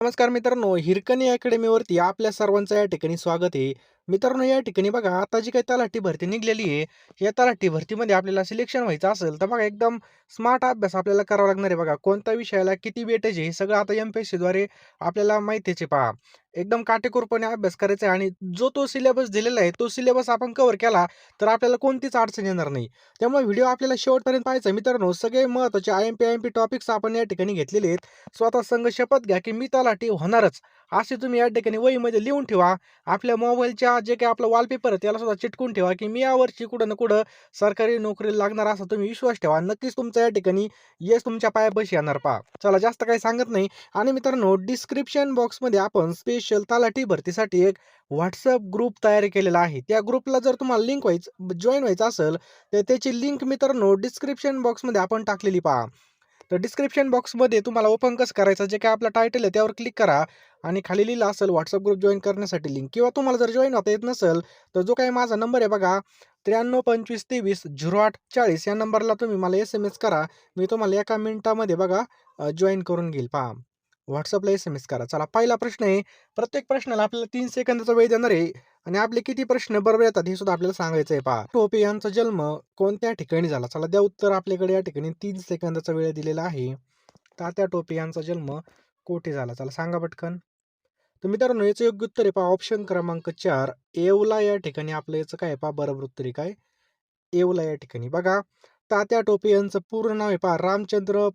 नमस्कार मित्रांनो, हिरकणी अकॅडमीवरती आपल्या सर्वांचं या ठिकाणी स्वागत आहे. मित्रांनो, या ठिकाणी बघा आता जी काही तलाठी भरती निघलेली आहे, या तलाठी भरतीमध्ये आपल्याला सिलेक्शन व्हायचं असेल, तर बघा एकदम स्मार्ट अभ्यास आपल्याला करावा लागणार आहे बघा. कोणत्या विषयाला किती वेटेज आहे, हे सगळं आता एम-पी-एस-सीद्वारे आपल्याला माहितीच आहे पहा. एकदम काटेकोरपणे अभ्यास करायचा आहे आणि जो तो सिलेबस दिलेला आहे, तो सिलेबस आपण कव्हर केला, तर आपल्याला कोणतीच अडचण येणार नाही. त्यामुळे व्हिडिओ आपल्याला शेवटपर्यंत पाहायचा आहे. मित्रांनो, सगळे महत्त्वाचे आय-एम-पी टॉपिक्स आपण या ठिकाणी घेतलेले आहेत. स्वतः संघ शपथ घ्या, की मी तलाठी होणारच. असे तुम्ही या ठिकाणी वहीमध्ये लिहून ठेवा. आपल्या मोबाईलच्या जे काही आपलं वॉलपेपर आहे त्याला सुद्धा चिटकून ठेवा, की मी यावर्षी कुठं ना कुठं सरकारी नोकरीला लागणार असा तुम्ही विश्वास ठेवा. नक्कीच तुमचा या ठिकाणी यश तुमच्या पायापाशी येणार पहा. चला जास्त काही सांगत नाही आणि मित्रांनो डिस्क्रिप्शन बॉक्समध्ये आपण स्पेशल तलाठी भरतीसाठी एक WhatsApp ग्रुप तयार केलेला आहे. त्या ग्रुपला जर तुम्हाला जॉइन व्हायचं असेल, तर त्याची लिंक मित्रांनो डिस्क्रिप्शन बॉक्समध्ये आपण टाकलेली पहा. तर डिस्क्रिप्शन बॉक्समध्ये तुम्हाला ओपन कसं करायचं, जे काही आपलं टायटल आहे त्यावर क्लिक करा आणि खाली लिहिलं असेल WhatsApp ग्रुप जॉइन करण्यासाठी लिंक किंवा तुम्हाला जर जॉइन होता येत नसेल, तर जो काही माझा नंबर आहे बघा 93 25 23 08 40 या नंबरला तुम्ही मला SMS करा. मी तुम्हाला एका मिनिटामध्ये बघा जॉइन करून घेईल पहा. WhatsAppला SMS करा. चला पहिला प्रश्न आहे. प्रत्येक प्रश्नाला आपल्याला 3 सेकंदाचा वेळ देणार आहे आणि आपले किती प्रश्न बरोबर येतात हे सुद्धा आपल्याला सांगायचं आहे पहा. टोपे यांचा जन्म कोणत्या ठिकाणी झाला? चला द्या उत्तर. आपल्याकडे या ठिकाणी 3 सेकंदाचा वेळ दिलेला आहे. तात्या टोपे यांचा जन्म कोठे झाला? चला सांगा पटकन. तर मित्रांनो याचं योग्य उत्तर आहे पहा ऑप्शन क्रमांक 4 येवला या ठिकाणी आपलं याचं काय आहे पहा बरोबर उत्तर आहे काय? येवला या ठिकाणी. बघा तात्या टोपे यांचं पूर्ण नाव आहे पहा रामचंद्र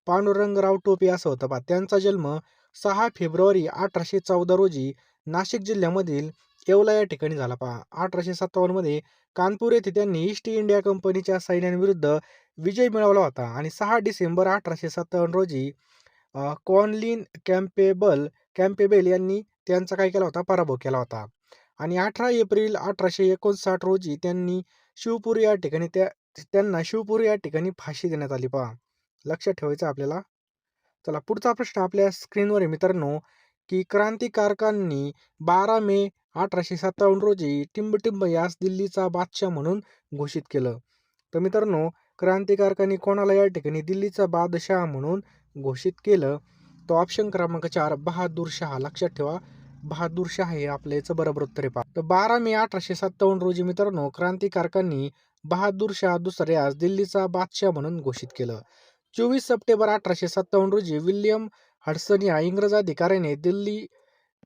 पांडुरंगराव टोपे असं होतं पहा. त्यांचा जन्म 6 फेब्रुवारी 1814 रोजी नाशिक जिल्ह्यामधील येवला या ठिकाणी झाला पहा. 1857 मध्ये कानपूर येथे त्यांनी ईस्ट इंडिया कंपनीच्या सैन्यांविरुद्ध विजय मिळवला होता आणि 6 डिसेंबर 1857 रोजी कॉनलिन कॅम्पेबेल यांनी त्यांचा काय केला होता पराभव केला होता. आणि 18 एप्रिल 1859 रोजी त्यांना शिवपुरी या ठिकाणी फाशी देण्यात आली पहा. लक्षात ठेवायचं आपल्याला. चला पुढचा प्रश्न आपल्या स्क्रीनवर आहे मित्रांनो, की क्रांतिकारकांनी 12 मे 1857 रोजी टिंबटिंब यास दिल्लीचा बादशाह म्हणून घोषित केलं. तर मित्रांनो क्रांतिकारकांनी कोणाला या ठिकाणी दिल्लीचा बादशाह म्हणून घोषित केलं? तर ऑप्शन क्रमांक 4 बहादूर शाह. लक्षात ठेवा बहादूर शाह हे आपलं याचं बरोबर उत्तर आहे पहा. तर 12 मे 1857 रोजी मित्रांनो क्रांतिकारकांनी बहादूर शाह दुसऱ्यास दिल्लीचा बादशाह म्हणून घोषित केलं. 24 सप्टेंबर 1857 रोजी विल्यम हडसन या इंग्रज अधिकाऱ्याने दिल्ली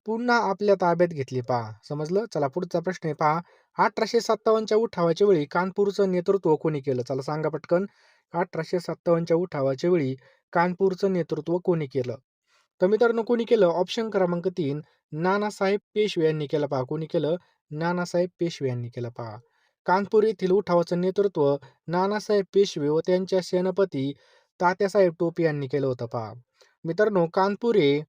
पुन्हा आपल्या ताब्यात घेतली पहा. समजलं? चला पुढचा प्रश्न आहे पहा. 1857च्या उठावाच्या वेळी कानपूरचं नेतृत्व कोणी केलं? चला सांगा पटकन. 1857च्या उठावाच्या वेळी कानपूरचं नेतृत्व कोणी केलं? तर मित्रांनो कोणी केलं? ऑप्शन क्रमांक 3 नानासाहेब पेशवे यांनी केलं पहा. कोणी केलं? नानासाहेब पेशवे यांनी केलं पहा. कानपूर येथील उठावाचं नेतृत्व नानासाहेब पेशवे व त्यांच्या सेनापती तात्यासाहेब टोपे यांनी केलं होतं पहा. मित्रांनो कानपूर हे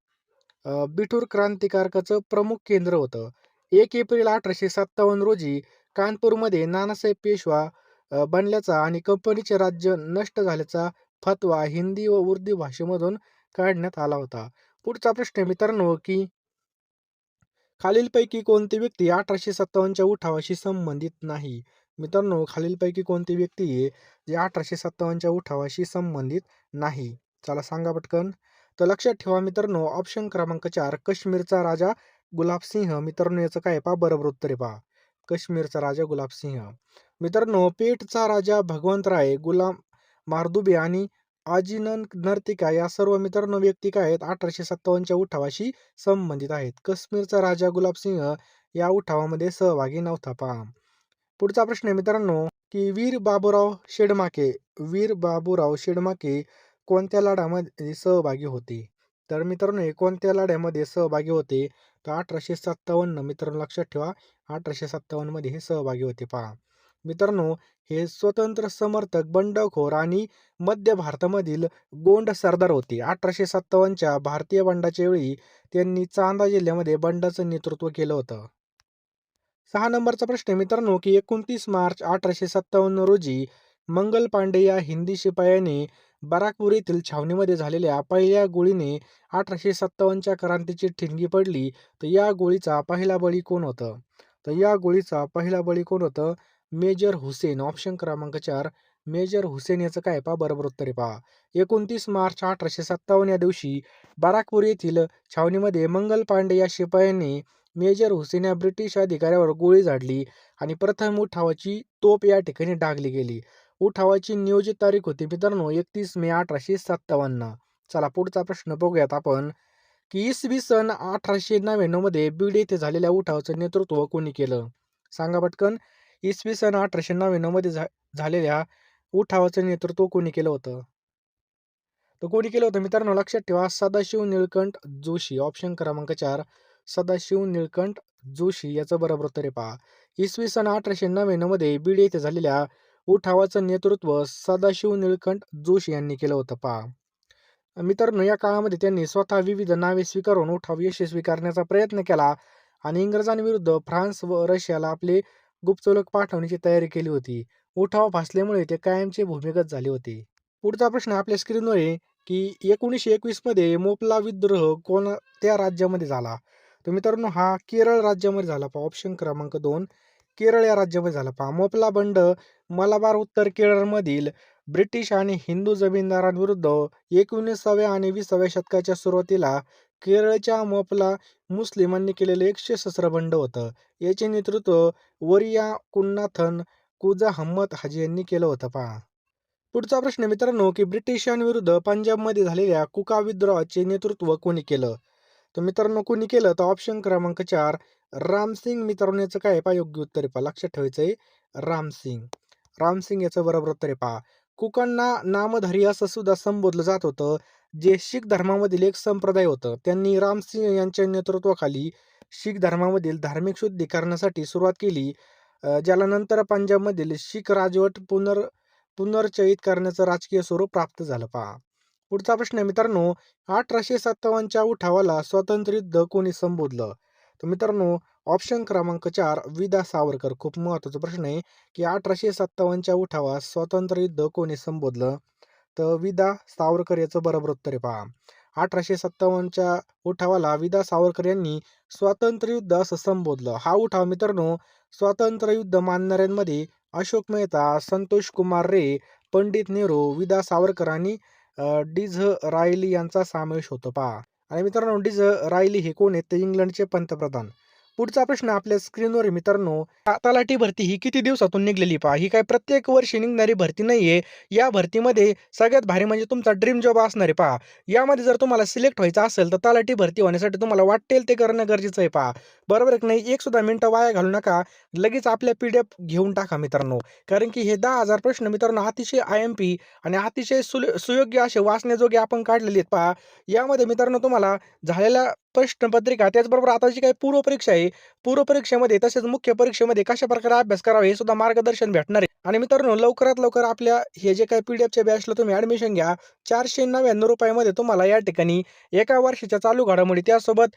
बिठूर क्रांतिकारकाचं प्रमुख केंद्र होतं. 1 एप्रिल 1857 रोजी कानपूरमध्ये नानासाहेब पेशवा बनल्याचा आणि कंपनीचे राज्य नष्ट झाल्याचा फतवा हिंदी व उर्दू भाषेमधून काढण्यात आला होता. पुढचा प्रश्न आहे मित्रांनो, की खालीलपैकी कोणती व्यक्ती 1857च्या उठावाशी संबंधित नाही? मित्रांनो खालीलपैकी कोणती व्यक्ती आहे जी 1857च्या उठावाशी संबंधित नाही? चला सांगा पटकन. तर लक्षात ठेवा मित्रांनो ऑप्शन क्रमांक 4 काश्मीरचा राजा गुलाब सिंह. मित्रांनो याचं काय आहे पहा बरोबर उत्तर आहे पहा. काश्मीरचा राजा गुलाब सिंह. मित्रांनो पेठचा राजा भगवंतराय, गुलाम मारदुबे आणि आजीनन नर्तिका या सर्व मित्रांनो व्यक्ती काय आहेत 1857च्या उठावाशी संबंधित आहेत. काश्मीरचा राजा गुलाब सिंह या उठावामध्ये सहभागी नव्हता पहा. पुढचा प्रश्न आहे मित्रांनो, की वीर बाबूराव शेडमाके कोणत्या लढ्यामध्ये सहभागी होते? तर मित्रांनो हे कोणत्या लढ्यामध्ये सहभागी होते? तर 1857 मित्रांनो लक्षात ठेवा 1857 मध्ये हे सहभागी होते पहा. मित्रांनो हे स्वतंत्र समर्थक बंडखोर आणि मध्य भारतामधील गोंड सरदार होते. 1857च्या भारतीय बंडाच्या वेळी त्यांनी चांदा जिल्ह्यामध्ये बंडाचं नेतृत्व केलं होतं. 6 नंबरचा प्रश्न आहे मित्रांनो, की 29 मार्च 1857 रोजी मंगल पांडे या हिंदी शिपायाने बराकपूर येथील छावणीमध्ये झालेल्या पहिल्या गोळीने 1857च्या क्रांतीची ठिणगी पडली. तर या गोळीचा पहिला बळी कोण होतं? तर या गोळीचा पहिला बळी कोण होतं? मेजर हुसेन. ऑप्शन क्रमांक 4 मेजर हुसेन याचं काय पहा बरोबर उत्तर आहे पहा. 29 मार्च 1857 या दिवशी बाराकपूर येथील छावणीमध्ये मंगल पांडे या शिपायांनी मेजर हुसेन या ब्रिटिश अधिकाऱ्यावर गोळी झाडली आणि प्रथम उठावाची तोफ या ठिकाणी डागली गेली. उठावाची नियोजित तारीख होती मित्रांनो 31 मे 1857. चला पुढचा प्रश्न बघूयात आपण की इसवी सन 1899 मध्ये बीड येथे झालेल्या उठावाचं नेतृत्व कोणी केलं? सांगा पटकन. इसवी सन 1899 मध्ये झालेल्या उठावाचं नेतृत्व कोणी केलं होतं? तर कोणी केलं होतं मित्रांनो लक्षात ठेवा सदाशिव निळकंठ जोशी. ऑप्शन क्रमांक 4 सदाशिव निळकंठ जोशी याचं बरोबर उत्तर आहे पहा. इसवी सन 1899 मध्ये बीड येथे झालेल्या उठावाचं नेतृत्व सदाशिव निळकंठ जोशी यांनी केलं होतं पहा. मित्रांनो या काळामध्ये त्यांनी स्वतः विविध नावे स्वीकारून उठाव यशस्वी करण्याचा प्रयत्न केला आणि इंग्रजांविरुद्ध फ्रान्स व रशियाला आपले गुप्तचलक पाठवण्याची तयारी केली होती. उठाव फासल्यामुळे ते कायमचे भूमिगत झाले होते. पुढचा प्रश्न आपल्या स्क्रीनवर आहे की 1921 मध्ये मोपला विद्रोह कोणत्या राज्यामध्ये झाला? तर मित्रांनो हा केरळ राज्यामध्ये झाला पहा. ऑप्शन क्रमांक 2 केरळ या राज्यामध्ये झाला पहा. मोपला बंड मलाबार उत्तर केरळमधील ब्रिटिश आणि हिंदू जमीनदारांविरुद्ध 19व्या आणि 20व्या शतकाच्या सुरुवातीला केरळच्या मोपला मुस्लिमांनी केलेलं एक सशस्त्र बंड होतं. याचे नेतृत्व वरिया कुन्नाथन कुजा हम्मद हाजी यांनी केलं होतं पहा. पुढचा प्रश्न मित्रांनो की ब्रिटिशांविरुद्ध पंजाबमध्ये झालेल्या कुका विद्रोहाचे नेतृत्व कोणी केलं? तर मित्रांनो कोणी केलं तर ऑप्शन क्रमांक 4 रामसिंग. मित्रांनो याचं काय आहे पहा योग्य उत्तर आहे पहा. लक्षात ठेवायचं आहे रामसिंग. रामसिंग याचं बरोबर उत्तर आहे पहा. कुकांना नामधारी असं सुद्धा संबोधलं जात होतं जे शीख धर्मामधील एक संप्रदाय होतं. त्यांनी रामसिंग यांच्या नेतृत्वाखाली शीख धर्मामधील धार्मिक शुद्धीकरणासाठी सुरुवात केली, ज्याला नंतर पंजाबमधील शीख राजवट पुनर्चयित करण्याचं राजकीय स्वरूप प्राप्त झालं पहा. पुढचा प्रश्न आहे मित्रांनो 1857च्या उठावाला स्वातंत्र्य युद्ध कोणी संबोधलं? तर मित्रांनो ऑप्शन क्रमांक 4 विदा सावरकर. खूप महत्त्वाचा प्रश्न आहे की 1857च्या उठावास स्वातंत्र्य युद्ध कोणी संबोधलं? तर विदा सावरकर याचं बरोबर उत्तर आहे पहा. 1857च्या उठावाला विदा सावरकर यांनी स्वातंत्र्य युद्ध असं संबोधलं. हा उठाव मित्रांनो स्वातंत्र्य युद्ध मानणाऱ्यांमध्ये अशोक मेहता, संतोष कुमार रे, पंडित नेहरू, विदा सावरकर आणि डिझ रायली यांचा समावेश होतो पहा. आणि मित्रांनो डिझ रायली हे कोण आहेत? तर इंग्लंडचे पंतप्रधान. पुढचा प्रश्न आपल्या स्क्रीनवर आहे मित्रांनो तलाठी भरती ही किती दिवसातून निघलेली पहा. ही काय प्रत्येक वर्षी निघणारी भरती नाहीये. या भरतीमध्ये सगळ्यात भारी म्हणजे तुमचा ड्रीम जॉब असणार आहे पहा. यामध्ये जर तुम्हाला सिलेक्ट व्हायचं असेल तर तलाठी भरती होण्यासाठी तुम्हाला वाटेल ते करणं गरजेचं आहे पहा. बरोबर आहे की नाही? एक सुद्धा मिनिटं वाया घालू नका. लगेच आपल्या PDF घेऊन टाका मित्रांनो. कारण की हे 10,000 प्रश्न मित्रांनो अतिशय IMP आणि अतिशय सुयोग्य असे वाचण्याजोगे आपण काढलेले आहेत पहा. यामध्ये मित्रांनो तुम्हाला झालेल्या प्रश्नपत्रिका त्याचबरोबर आता जी काही पूर्वपरीक्षा आहे, पूर्वपरीक्षेमध्ये तसेच मुख्य परीक्षेमध्ये कशा प्रकारे अभ्यास करावा हे सुद्धा मार्गदर्शन भेटणार आहे. आणि मित्रांनो लवकरात लवकर आपल्या हे जे काही PDFच्या बॅचला तुम्ही ॲडमिशन घ्या. ₹499 मध्ये तुम्हाला या ठिकाणी एका वर्षाच्या चालू घडामोडी त्यासोबत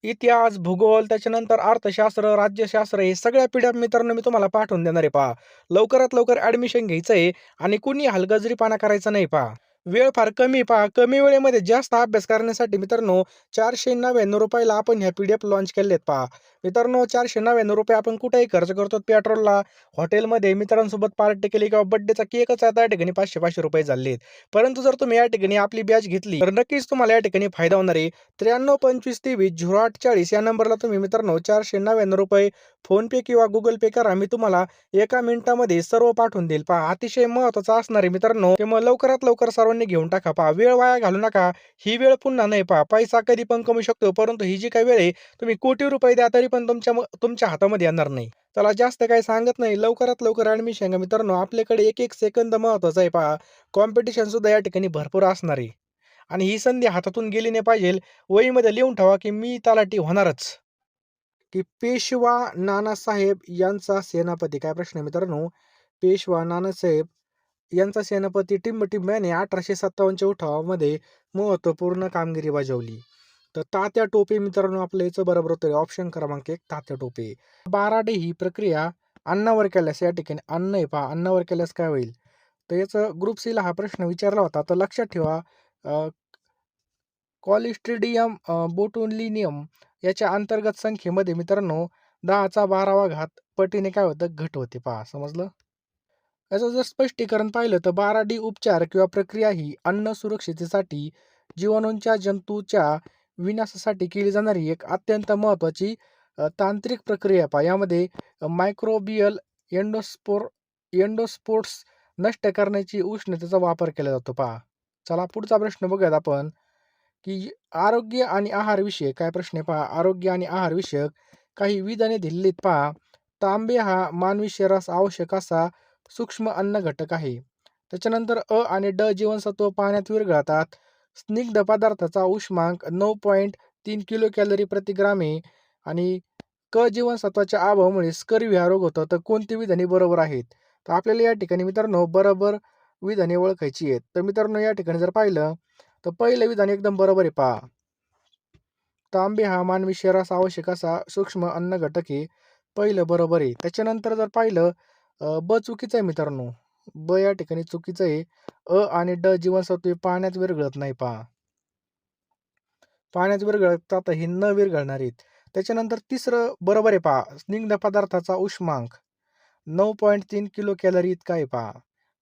इतिहास, भूगोल, त्याच्यानंतर अर्थशास्त्र, राज्यशास्त्र हे सगळ्या PDF मित्रांनो मी तुम्हाला पाठवून देणार आहे पहा. लवकरात लवकर ॲडमिशन घ्यायचं आहे आणि कुणी हलगर्जीपणा करायचा नाही पहा. वेळ फार कमी पहा. कमी वेळेमध्ये जास्त अभ्यास करण्यासाठी मित्रांनो ₹499 आपण ह्या PDF लॉन्च केलेत पहा. मित्रांनो ₹499 आपण कुठेही खर्च करतो. पेट्रोलला, हॉटेलमध्ये मित्रांसोबत पार्टी केली किंवा बर्थडेचा केकच आता या ठिकाणी ₹500 झाले आहेत. परंतु जर तुम्ही या ठिकाणी आपली बॅच घेतली तर नक्कीच तुम्हाला या ठिकाणी फायदा होणार आहे. 9325230840 या नंबरला तुम्ही मित्रांनो ₹499 फोनपे किंवा गुगल पे करा. मी तुम्हाला एका मिनिटामध्ये सर्व पाठवून देईल पहा. अतिशय महत्त्वाचं असणार आहे मित्रांनो. मग लवकरात लवकर सर्वांनी घेऊन टाका पहा. वेळ वाया घालू नका. ही वेळ पुन्हा नाही पहा. पैसा कधी पण कमवू शकतो, परंतु ही जी काही वेळ आहे तुम्ही कोटी रुपये द्या तरी पण तुमच्या हातामध्ये येणार नाही. चला जास्त काही सांगत नाही. लवकरात लवकर ॲडमिशन घ्या मित्रांनो. आपल्याकडे एक सेकंद महत्त्वाचा आहे पहा. कॉम्पिटिशन सुद्धा या ठिकाणी भरपूर असणार आहे. आणि ही संधी हातातून गेली नाही पाहिजे. वहीमध्ये लिहून ठेवा की मी तलाठी होणारच. की पेशवा नानासाहेब यांचा सेनापती. काय प्रश्न आहे मित्रांनो? पेशवा नानासाहेब यांचा सेनापती टिंबटिंब याने 1857च्या उठावामध्ये महत्त्वपूर्ण कामगिरी बजावली. तर तात्या टोपे मित्रांनो आपलं याचं बरोबर उत्तर आहे. ऑप्शन क्रमांक 1 तात्या टोपे. बाराडे ही प्रक्रिया अन्नावर केल्यास या ठिकाणी अन्न आहे पहा. अन्नावर केल्यास काय होईल? तर याचं ग्रुप सीला हा प्रश्न विचारला होता. तर लक्षात ठेवा कॉलिस्ट्रिडियम बोटुलिनियम याच्या अंतर्गत संख्येमध्ये मित्रांनो 10चा 12वा घात पटीने काय होतं घट होते पहा. समजलं? याचं जर स्पष्टीकरण पाहिलं तर 12D उपचार किंवा प्रक्रिया ही अन्न सुरक्षिततेसाठी जीवाणूंच्या जंतूच्या विनाशासाठी केली जाणारी एक अत्यंत महत्त्वाची तांत्रिक प्रक्रिया पहा. यामध्ये मायक्रोबियल एंडोस्पोर्ट्स नष्ट करण्याची उष्णतेचा वापर केला जातो पहा. चला पुढचा प्रश्न बघूयात आपण, की आरोग्य आणि आहार विषयक काय प्रश्न आहे पहा. आरोग्य आणि आहार विषयक काही विधाने दिलेलीत पहा. तांबे हा मानवी शरीरास आवश्यक असा सूक्ष्म अन्न घटक आहे. त्याच्यानंतर अ आणि ड जीवनसत्व पाण्यात विरघळतात. स्निग्ध पदार्थाचा उष्मांक 9.3 किलो कॅलरी प्रति ग्राम आहे. आणि क जीवनसत्वाच्या अभावामुळे स्कर्वी हा रोग होतो. तर कोणती विधाने बरोबर आहेत? तर आपल्याला या ठिकाणी मित्रांनो बरोबर विधाने ओळखायची आहेत. तर मित्रांनो या ठिकाणी जर पाहिलं तर पहिलं विधान एकदम बरोबर आहे पहा. तांबे हा मानवी शरीरास आवश्यक असा सूक्ष्म अन्न घटक आहे. पहिलं बरोबर आहे. त्याच्यानंतर जर पाहिलं ब चुकीचं आहे मित्रांनो. ब या ठिकाणी चुकीचं आहे. अ आणि ड जीवनसत्वे पाण्यात विरघळत नाही पहा. पाण्यात विरघळतात हे न विरघळणार आहेत. त्याच्यानंतर तिसरं बरोबर आहे पहा. स्निग्ध पदार्थाचा उष्मांक 9.3 किलो कॅलरी इतका आहे पहा.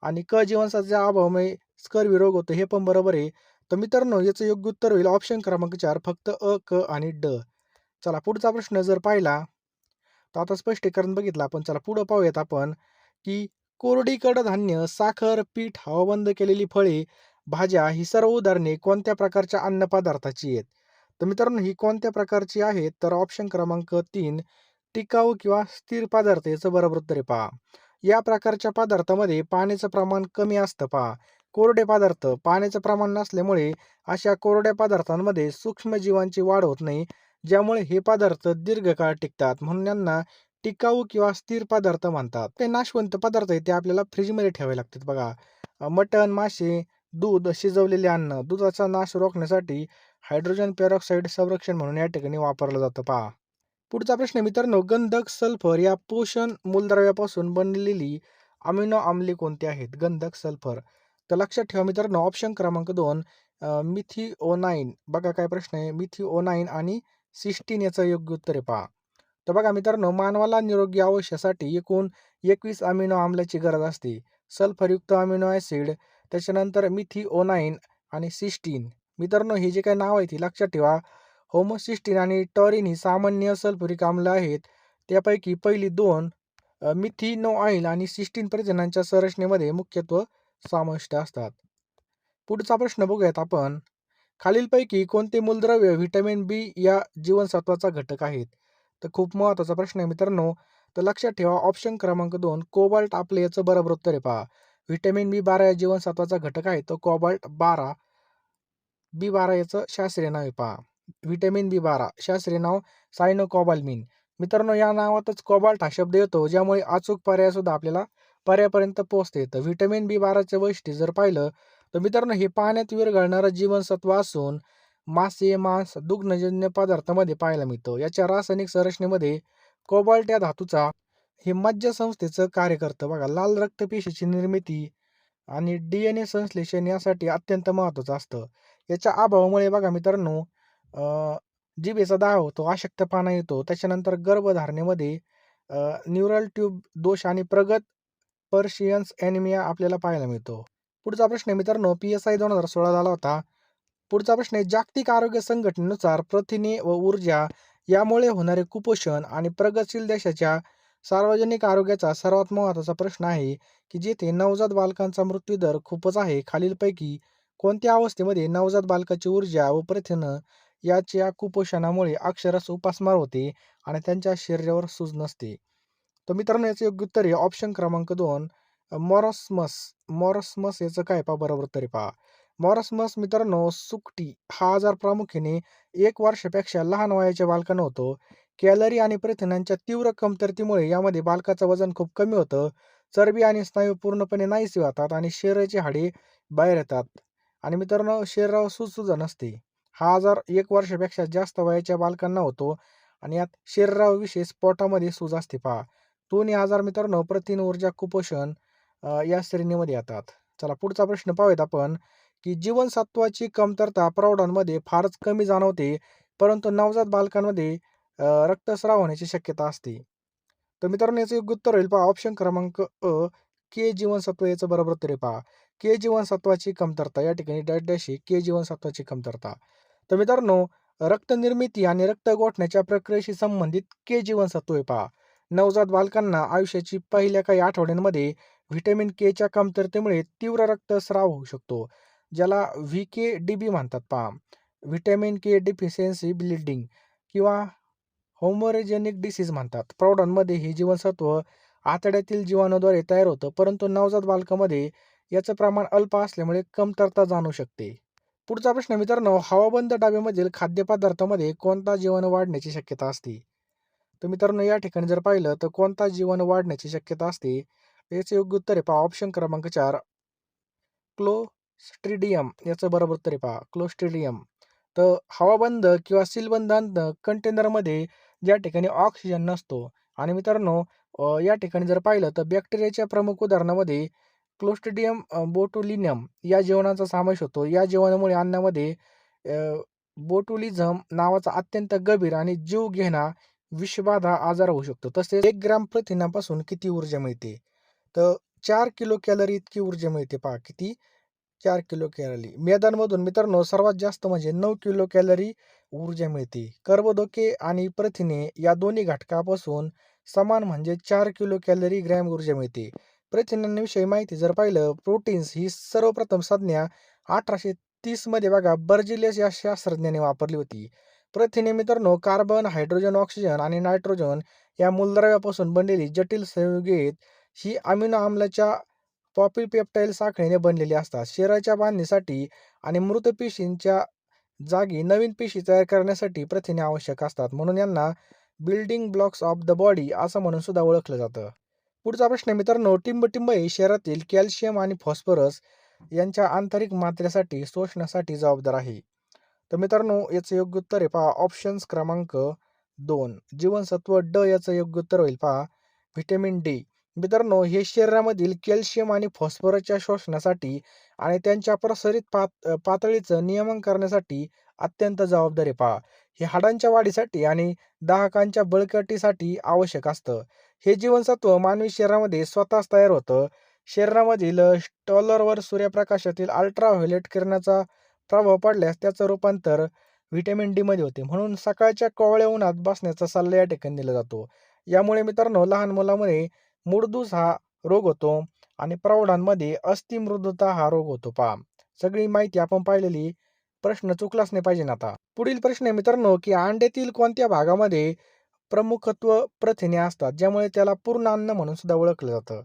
आणि क जीवनसत्वाच्या अभावामुळे स्कर्वी रोग होतो हे पण बरोबर आहे. तर मित्रांनो याचं योग्य उत्तर होईल ऑप्शन क्रमांक 4 फक्त अ, क आणि ड. चला पुढचा प्रश्न जर पाहिला तर आता स्पष्टीकरण बघितलं आपण. चला पुढं पाहूयात आपण, की कोरडी कडधान्य, साखर, पीठ, हवाबंद केलेली फळे, भाज्या ही सर्व उदाहरणे कोणत्या प्रकारच्या अन्नपदार्थाची आहेत? तर मित्रांनो ही कोणत्या प्रकारची आहेत? तर ऑप्शन क्रमांक 3 टिकाऊ किंवा स्थिर पदार्थ याचं बरोबर उत्तर आहे पहा. या प्रकारच्या पदार्थामध्ये पाण्याचं प्रमाण कमी असतं पहा. कोरडे पदार्थ पाण्याचं प्रमाण नसल्यामुळे अशा कोरड्या पदार्थांमध्ये सूक्ष्मजीवांची वाढ होत नाही, ज्यामुळे हे पदार्थ दीर्घकाळ टिकतात. म्हणून यांना टिकाऊ किंवा स्थिर पदार्थ म्हणतात. ते नाशवंत पदार्थ आहे ते आपल्याला फ्रीजमध्ये ठेवावे लागतात बघा. मटण, मासे, दूध, शिजवलेले अन्न, दुधाचा नाश रोखण्यासाठी हायड्रोजन पेरॉक्साईड संरक्षण म्हणून या ठिकाणी वापरलं जातं पहा. पुढचा प्रश्न आहे मित्रांनो, गंधक, सल्फर या पोषण मूलद्रव्यापासून बनलेली अमिनो आम्ले कोणती आहेत? गंधक, सल्फर. तर लक्षात ठेवा मित्रांनो ऑप्शन क्रमांक 2 मिथिओनाइन. बघा काय प्रश्न आहे, मिथिओनाइन आणि सिस्टीन याचं योग्य उत्तर आहे पहा. तर बघा मित्रांनो मानवाला निरोगी आयुष्यासाठी एकूण 21 अमिनो आम्लाची गरज असते. सल्फरयुक्त अमिनो ॲसिड, त्याच्यानंतर मिथिओनाइन आणि सिस्टीन. मित्रांनो हे जे काही नाव आहे ती लक्षात ठेवा. होमोसिस्टीन आणि टॉरिन ही सामान्य सल्फ्युरिक आम्ल आहेत. त्यापैकी पहिली दोन मिथिओनाइन आणि सिस्टीन प्रथिनांच्या संरचनेमध्ये मुख्यत्वे समाविष्ट असतात. पुढचा प्रश्न बघूयात आपण. खालीलपैकी कोणते मूलद्रव्य व्हिटॅमिन बी या जीवनसत्वाचा घटक आहेत? तर खूप महत्त्वाचा प्रश्न आहे मित्रांनो. तर लक्षात ठेवा ऑप्शन क्रमांक 2 कोबाल्ट आपले याचं बरोबर उत्तर आहे पहा. व्हिटॅमिन बी 12 या जीवनसत्वाचा घटक आहे तो कोबाल्ट 12. बी 12 याचं शास्त्रीय नाव आहे पहा. व्हिटॅमिन बी 12 शास्त्रीय नाव सायनोकोबाल्मिन. मित्रांनो या नावातच कोबाल्ट हा शब्द येतो, ज्यामुळे अचूक पर्याय सुद्धा आपल्याला पर्यायापर्यंत पोहोचता येतं. व्हिटॅमिन बी 12चे वैशिष्ट्य जर पाहिलं तर मित्रांनो हे पाण्यात विरघळणारं जीवनसत्व असून मासे, मांस, दुग्धजन्य पदार्थामध्ये पाहायला मिळतं. याच्या रासायनिक संरचनेमध्ये कोबाल्ट या धातूचा हे मज्जासंस्थेचं कार्य करतं बघा. लाल रक्तपेशीची निर्मिती आणि DNA संश्लेषण यासाठी अत्यंत महत्त्वाचं असतं. याच्या अभावामुळे बघा मित्रांनो जिभेचा दाह होतो, अशक्तपणा येतो. त्याच्यानंतर गर्भधारणेमध्ये न्यूरल ट्यूब दोष आणि प्रगत पर्शियन्स ॲनिमिया आपल्याला पाहायला मिळतो. पुढचा प्रश्न आहे मित्रांनो, PSI 2016 झाला होता. पुढचा प्रश्न आहे, जागतिक आरोग्य संघटनेनुसार प्रथिने व ऊर्जा यामुळे होणारे कुपोषण आणि प्रगतशील देशाच्या सार्वजनिक आरोग्याचा सर्वात महत्त्वाचा प्रश्न आहे, की जेथे नवजात बालकांचा मृत्यूदर खूपच आहे. खालीलपैकी कोणत्या अवस्थेमध्ये नवजात बालकाची ऊर्जा व प्रथिनं याच्या कुपोषणामुळे अक्षरशः उपासमार होते आणि त्यांच्या शरीरावर सूज नसते? तर मित्रांनो याचं योग्य उत्तर आहे ऑप्शन क्रमांक 2 मॉरसमस. मॉरसमस याचं काय पहा बरोबर उत्तर आहे पहा. मॉरसमस मित्रांनो सुकटी हा आजार प्रामुख्याने 1 वर्षापेक्षा लहान वयाच्या बालकांना होतो. कॅलरी आणि प्रथिनांच्या तीव्र कमतरतेमुळे यामध्ये बालकाचं वजन खूप कमी होतं. चरबी आणि स्नायू पूर्णपणे नाहीसे होतात आणि शरीराची हाडे बाहेर येतात. आणि मित्रांनो शरीरावर सूजसुद्धा नसते. हा आजार 1 वर्षापेक्षा जास्त वयाच्या बालकांना होतो आणि यात शरीरावर विशेष पोटामध्ये सूज असते पहा. दोन्ही आजार मित्रांनो प्रथिन, ऊर्जा, कुपोषण या श्रेणीमध्ये येतात. चला पुढचा प्रश्न पाहूयात आपण, की जीवनसत्वाची कमतरता प्रौढांमध्ये फारच कमी जाणवते, परंतु नवजात बालकांमध्ये रक्तस्राव होण्याची शक्यता असते. तर मित्रांनो याचं योग्य उत्तर होईल पहा ऑप्शन क्रमांक अ के जीवनसत्व याचं बरोबर उत्तर आहे पहा. के जीवनसत्वाची कमतरता या ठिकाणी डॅश डॅश आहे के जीवनसत्वाची कमतरता. तर मित्रांनो, रक्तनिर्मिती आणि रक्त गोठण्याच्या प्रक्रियेशी संबंधित के जीवनसत्व आहे पहा. नवजात बालकांना आयुष्याची पहिल्या काही आठवड्यांमध्ये व्हिटॅमिन केच्या कमतरतेमुळे तीव्र रक्तस्राव होऊ शकतो, ज्याला व्हीकेडीबी म्हणतात पहा. व्हिटॅमिन के डिफिशियन्सी ब्लीडिंग किंवा होमोरेजेनिक डिसीज म्हणतात. प्रौढांमध्ये हे जीवनसत्व आतड्यातील जीवाणूद्वारे तयार होतं, परंतु नवजात बालकामध्ये याचं प्रमाण अल्प असल्यामुळे कमतरता जाणवू शकते. पुढचा प्रश्न मित्रांनो, हवाबंद डब्यामधील खाद्यपदार्थामध्ये कोणता जीवाणू वाढण्याची शक्यता असते? तर मित्रांनो, या ठिकाणी जर पाहिलं तर कोणता जीवाणू वाढण्याची शक्यता असते, याचे योग्य उत्तर आहे पहा ऑप्शन क्रमांक 4 क्लोस्ट्रिडियम याचं बरोबर उत्तर आहे पहा क्लोस्ट्रिडियम. तर हवाबंद किंवा सीलबंद कंटेनरमध्ये ज्या ठिकाणी ऑक्सिजन नसतो आणि मित्रांनो या ठिकाणी जर पाहिलं तर बॅक्टेरियाच्या प्रमुख उदाहरणामध्ये क्लोस्ट्रिडियम बोटुलिनम या जीवाणूचा समावेश होतो. या जीवाणूमुळे अन्नामध्ये बोटुलिझम नावाचा अत्यंत गंभीर आणि जीव घेणा विषबाधा आजार होऊ शकतो. तसेच 1 ग्रॅम प्रथिनापासून किती ऊर्जा मिळते? तर 4 किलो कॅलरी इतकी ऊर्जा मिळते पहा. किती? 4 किलो कॅलरी. मैद्यामधून मित्रांनो सर्वात जास्त म्हणजे 9 किलो कॅलरी ऊर्जा मिळते. कर्बोदके आणि प्रथिने या दोन्ही घटकापासून समान म्हणजे 4 किलो कॅलरी ग्रॅम ऊर्जा मिळते. प्रथिनांविषयी माहिती जर पाहिलं, प्रोटीन्स ही सर्वप्रथम संज्ञा 1830 मध्ये बघा बर्जिलियस या शास्त्रज्ञाने वापरली होती. प्रथिने मित्रांनो कार्बन, हायड्रोजन, ऑक्सिजन आणि नायट्रोजन या मूलद्रव्यापासून बनलेली जटिल संयुगे आहेत. ही अमिनो आम्लाच्या पॉलीपेप्टाइड साखळीने बनलेली असतात. शरीराच्या बांधणीसाठी आणि मृत पेशींच्या जागी नवीन पेशी तयार करण्यासाठी प्रथिने आवश्यक असतात. म्हणून यांना building blocks of the body असं म्हणून सुद्धा ओळखलं जातं. पुढचा प्रश्न आहे मित्रांनो, टिंबटिंब हे शरीरातील कॅल्शियम आणि फॉस्फरस यांच्या आंतरिक मात्रेसाठी शोषणासाठी जबाबदार आहे. तर मित्रांनो, याचं योग्य उत्तर आहे पहा ऑप्शन्स क्रमांक 2 जीवनसत्व ड याचं योग्य उत्तर होईल पहा व्हिटॅमिन डी. मित्रांनो, हे शरीरामधील कॅल्शियम आणि फॉस्फरसच्या शोषणासाठी आणि त्यांच्या प्रसारित पातळीचं नियमन करण्यासाठी अत्यंत जबाबदार आहे पहा. हे हाडांच्या वाढीसाठी आणि दाहकांच्या बळकटीसाठी आवश्यक असतं. हे जीवनसत्व मानवी शरीरामध्ये स्वतःच तयार होतं. शरीरामधील स्टॉलरवर सूर्यप्रकाशातील अल्ट्राव्हायोलेट किरणाचा प्रभाव पडल्यास त्याचं रूपांतर व्हिटॅमिन डी मध्ये होते. म्हणून सकाळच्या कोवळ्या उन्हात बसण्याचा सल्ला या ठिकाणी दिला जातो. यामुळे मित्रांनो लहान मुलांमध्ये मूळदूस हा रोग होतो आणि प्रौढांमध्ये अस्थिमृदुता हा रोग होतो पहा. सगळी माहिती आपण पाहिलेली, प्रश्न चुकलाच नाही पाहिजे ना आता. पुढील प्रश्न आहे मित्रांनो, की अंड्यातील कोणत्या भागामध्ये प्रमुखत्व प्रथिने असतात, ज्यामुळे त्याला पूर्ण अन्न म्हणून सुद्धा ओळखलं जातं?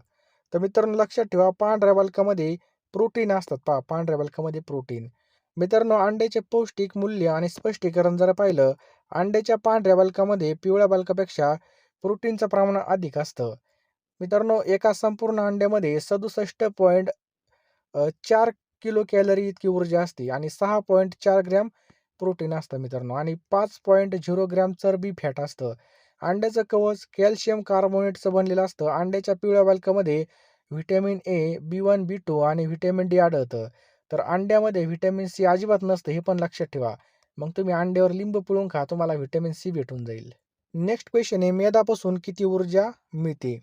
तर मित्रांनो लक्षात ठेवा, पांढऱ्या बालकामध्ये प्रोटीन असतात पहा, पांढऱ्या बालकामध्ये प्रोटीन. मित्रांनो, अंड्याचे पौष्टिक मूल्य आणि स्पष्टीकरण जर पाहिलं, अंड्याच्या पांढऱ्या बालकामध्ये पिवळ्या बालकापेक्षा प्रोटीनचं प्रमाण अधिक असतं. मित्रांनो, एका संपूर्ण अंड्यामध्ये 67.4 किलो कॅलरी इतकी ऊर्जा असते आणि 6.4 ग्रॅम प्रोटीन असतं मित्रांनो आणि 5.0 ग्रॅम चरबी फॅट असतं. अंड्याचं कवच कॅल्शियम कार्बोनेटचं बनलेलं असतं. अंड्याच्या पिवळ्या बालकामध्ये व्हिटॅमिन ए, B1, B2 आणि व्हिटॅमिन डी आढळतं. तर अंड्यामध्ये व्हिटॅमिन सी अजिबात नसतं, हे पण लक्षात ठेवा. मग तुम्ही अंड्यावर लिंबू पिळून खा, तुम्हाला व्हिटॅमिन सी भेटून जाईल. नेक्स्ट क्वेश्चन आहे, मेदापासून किती ऊर्जा मिळते?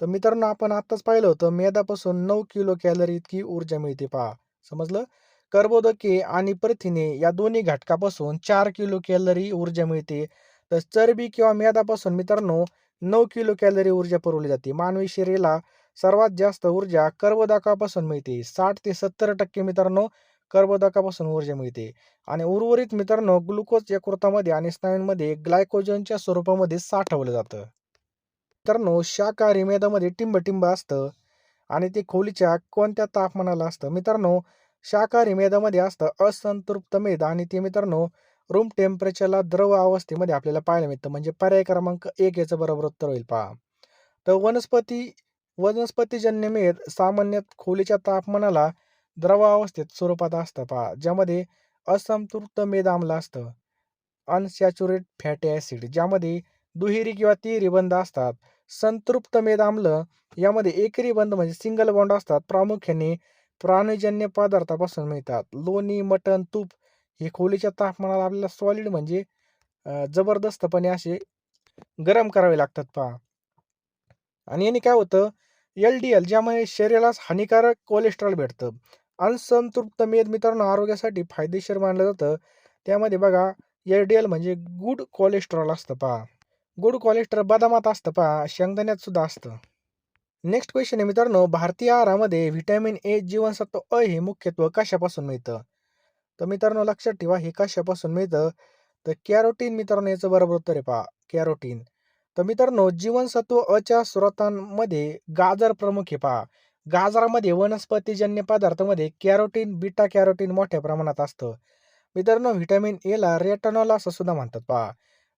तर मित्रांनो आपण आत्ताच पाहिलं होतं, मेदापासून 9 किलो कॅलरी इतकी ऊर्जा मिळते पहा. समजलं? कर्बोदके आणि प्रथिने या दोन्ही घटकापासून 4 किलो कॅलरी ऊर्जा मिळते. तर चरबी किंवा मेदापासून मित्रांनो 9 किलो कॅलरी ऊर्जा पुरवली जाते. मानवी शरीराला सर्वात जास्त ऊर्जा कर्बोदकापासून मिळते. 60 ते 70% मित्रांनो कर्बोदकापासून ऊर्जा मिळते आणि उर्वरित मित्रांनो ग्लुकोज यकृतामध्ये आणि स्नायूंमध्ये ग्लायकोजनच्या स्वरूपामध्ये साठवलं जातं. मित्रांनो, शाकाहारी मेदामध्ये टिंबटिंब असतं आणि ते खोलीच्या कोणत्या तापमानाला असतं? मित्रांनो, शाकाहारी मेदामध्ये असतं असंतृप्त मेद आणि ते मित्रांनो रूम टेम्परेचरला द्रव अवस्थेमध्ये आपल्याला पाहायला मिळतं. म्हणजे पर्याय क्रमांक 1 याचं बरोबर उत्तर होईल पहा. तर वनस्पतीजन्य मेद सामान्यत खोलीच्या तापमानाला द्रव अवस्थेत स्वरूपात असतं पहा, ज्यामध्ये असंतृप्त मेद आम्ल असतं. अनसॅच्युरेट फॅटी ॲसिड ज्यामध्ये दुहेरी किंवा तिहेरी बंध असतात. संतृप्त मेद आम्ल यामध्ये एकरी बंध म्हणजे सिंगल बॉन्ड असतात. प्रामुख्याने प्राणीजन्य पदार्थापासून मिळतात. लोणी, मटण, तूप हे खोलीच्या तापमानाला आपल्याला सॉलिड म्हणजे जबरदस्तपणे असे गरम करावे लागतात पहा. आणि याने काय होतं, LDL ज्यामुळे शरीरास हानिकारक कोलेस्ट्रॉल भेटतं. असंतृप्त मेद मित्रांनो आरोग्यासाठी फायदेशीर मानलं जातं. त्यामध्ये बघा LDL म्हणजे गुड कोलेस्ट्रॉल असतं पहा. गुड कोलेस्ट्रॉल बदामात असतं पहा, शेंगदाण्यात सुद्धा असतं. नेक्स्ट क्वेश्चन आहे मित्रांनो, भारतीय आहारामध्ये व्हिटॅमिन ए जीवनसत्व अ हे मुख्यत्वे कशापासून मिळतं? तर मित्रांनो लक्षात ठेवा हे कशापासून मिळतं? तर कॅरोटीन मित्रांनो याचं बरोबर उत्तर आहे पहा, कॅरोटीन. तर मित्रांनो जीवनसत्व अच्या स्रोतांमध्ये गाजर प्रमुख आहे पहा. गाजरामध्ये वनस्पतीजन्य पदार्थामध्ये कॅरोटीन, बीटा कॅरोटीन मोठ्या प्रमाणात असतं. मित्रांनो व्हिटॅमिन एला रेटनॉल असं सुद्धा म्हणतात पहा.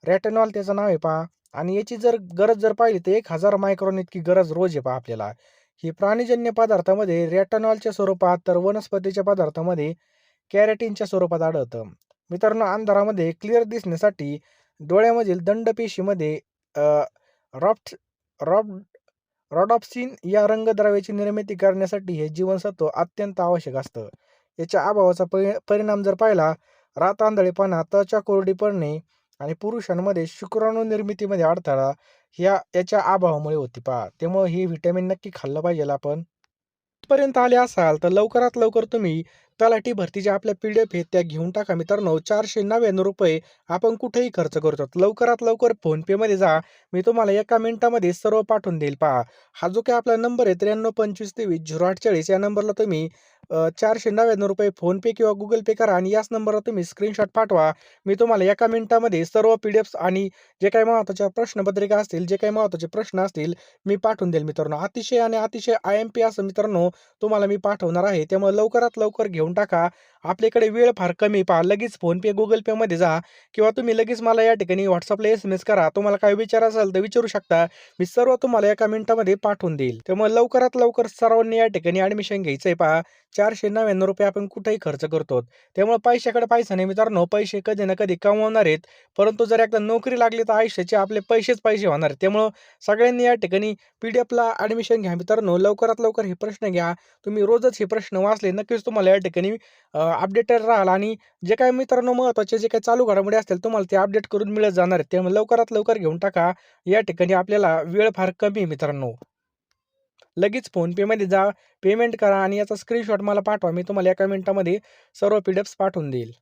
रेटनॉल त्याचं नाव आहे पहा. आणि याची जर गरज पाहिली तर 1000 मायक्रॉन इतकी गरज रोज आहे पहा आपल्याला. ही प्राणीजन्य पदार्थामध्ये रेटनॉलच्या स्वरूपात तर वनस्पतीच्या पदार्थामध्ये कॅरेटीनच्या स्वरूपात आढळतं. मित्रांनो अंधारामध्ये क्लिअर दिसण्यासाठी डोळ्यामधील दंडपेशीमध्ये अ, रॉफ्ट रॉब रॉडॉप्सिन या रंगद्रव्याची निर्मिती करण्यासाठी हे जीवनसत्व अत्यंत आवश्यक असतं. याच्या अभावाचा परिणाम जर पाहिला रातआंधळेपणा, त्वचा कोरडी पडणे आणि पुरुषांमध्ये शुक्राणू निर्मितीमध्ये अडथळा याच्या अभावामुळे होते पहा. त्यामुळे ही व्हिटॅमिन नक्की खाल्लं पाहिजे आपण. पर्यंत आले असाल तर लवकरात लवकर तुम्ही तलाठी भरतीच्या आपल्या PDF आहेत त्या घेऊन टाका मित्रांनो. ₹499 आपण कुठेही खर्च करतो. लवकरात लवकर फोनपेमध्ये जा. मी तुम्हाला एका मिनिटामध्ये सर्व पाठवून देईल पहा. हा जो काही आपला नंबर आहे 9325230840 या नंबरला तुम्ही ₹499 फोनपे किंवा Google पे करा आणि याच नंबरला तुम्ही स्क्रीनशॉट पाठवा. मी तुम्हाला एका मिनिटामध्ये सर्व PDFs आणि जे काही महत्त्वाच्या प्रश्नपत्रिका असतील, जे काही महत्त्वाचे प्रश्न असतील मी पाठवून देईल मित्रांनो. अतिशय आणि अतिशय IMP असं मित्रांनो तुम्हाला मी पाठवणार आहे. त्यामुळे लवकरात लवकर घेऊन टाका. आपल्याकडे वेळ फार कमी पहा. लगेच फोनपे, Google पेमध्ये जा किंवा तुम्ही लगेच मला या ठिकाणी WhatsAppला SMS करा. तुम्हाला काही विचार असेल तर विचारू शकता. मी सर्व तुम्हाला एका मिनिटामध्ये पाठवून देईल. त्यामुळे लवकरात लवकर सर्वांनी या ठिकाणी ॲडमिशन घ्यायचंय पहा. ₹499 आपण कुठेही खर्च करतो. त्यामुळे पैशाकडे पैसा नाही मित्रांनो. पैसे कधी ना कधी कमवणार आहेत. परंतु जर एकदा नोकरी लागली तर आयुष्याचे आपले पैसेच पैसे होणार आहेत. त्यामुळं सगळ्यांनी या ठिकाणी PDFला ॲडमिशन घ्या मित्रांनो. लवकरात लवकर हे प्रश्न घ्या. तुम्ही रोजच हे प्रश्न वाचले नक्कीच तुम्हाला या ठिकाणी अपडेटेड राहाल आणि जे काही मित्रांनो महत्त्वाचे जे काही चालू घडामोडी असतील तुम्हाला ते अपडेट करून मिळत जाणार आहेत. त्यामुळे लवकरात लवकर घेऊन टाका. या ठिकाणी आपल्याला वेळ फार कमी आहे मित्रांनो. लगेच फोनपेमध्ये जा, पेमेंट करा आणि याचा स्क्रीनशॉट मला पाठवा. मी तुम्हाला एका मिनिटामध्ये सर्व PDFs पाठवून देईल.